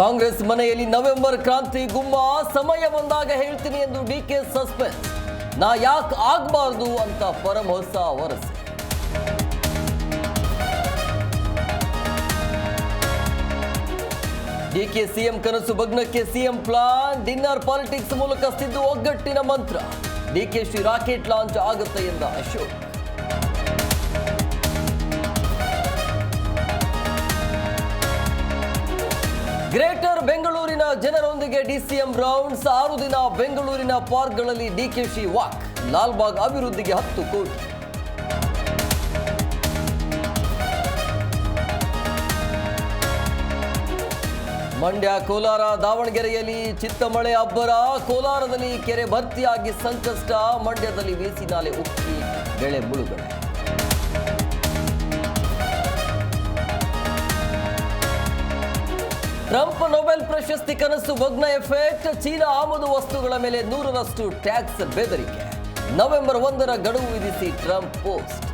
ಕಾಂಗ್ರೆಸ್ ಮನೆಯಲ್ಲಿ ನವೆಂಬರ್ ಕ್ರಾಂತಿ ಗುಮ್ಮ ಸಮಯ ಬಂದಾಗ ಹೇಳ್ತೀನಿ ಎಂದು ಡಿಕೆ ಸಸ್ಪೆನ್ಸ್. ನಾ ಯಾಕೆ ಆಗಬಾರ್ದು ಅಂತ ಪರಮಹಂಸ ವರಸೆ. ಡಿಕೆ ಸಿಎಂ ಕನಸು ಭಗ್ನಕ್ಕೆ ಸಿಎಂ ಪ್ಲಾನ್. ಡಿನ್ನರ್ ಪಾಲಿಟಿಕ್ಸ್ ಮೂಲಕ ಸಿದ್ದು ಒಗ್ಗಟ್ಟಿನ ಮಂತ್ರ. ಡಿಕೆಶಿ ರಾಕೆಟ್ ಲಾಂಚ್ ಆಗುತ್ತೆ ಎಂದ ಅಶೋಕ್. ಗ್ರೇಟರ್ ಬೆಂಗಳೂರಿನ ಜನರೊಂದಿಗೆ ಡಿಸಿಎಂ ರೌಂಡ್ಸ್. 6 ದಿನ ಬೆಂಗಳೂರಿನ ಪಾರ್ಕ್ಗಳಲ್ಲಿ ಡಿಕೆಶಿ ವಾಕ್. ಲಾಲ್ಬಾಗ್ ಅಭಿವೃದ್ಧಿಗೆ 10 ಕೋಟಿ. ಮಂಡ್ಯ, ಕೋಲಾರ, ದಾವಣಗೆರೆಯಲ್ಲಿ ಚಿತ್ತಮಳೆ ಅಬ್ಬರ. ಕೋಲಾರದಲ್ಲಿ ಕೆರೆ ಭರ್ತಿಯಾಗಿ ಸಂಕಷ್ಟ. ಮಂಡ್ಯದಲ್ಲಿ ಬೇಸಿ ನಾಲೆ ಉಕ್ಕಿ ಬೆಳೆ ಮುಳುಗಡೆ. ಟ್ರಂಪ್ ನೊಬೆಲ್ ಪ್ರಶಸ್ತಿ ಕನಸು ಭಗ್ನ ಎಫೆಕ್ಟ್. ಚೀನಾ ಆಮದು ವಸ್ತುಗಳ ಮೇಲೆ 100ರಷ್ಟು ಟ್ಯಾಕ್ಸ್ ಬೆದರಿಕೆ. ನವೆಂಬರ್ 1ರ ಗಡುವು ವಿಧಿಸಿ ಟ್ರಂಪ್ ಪೋಸ್ಟ್.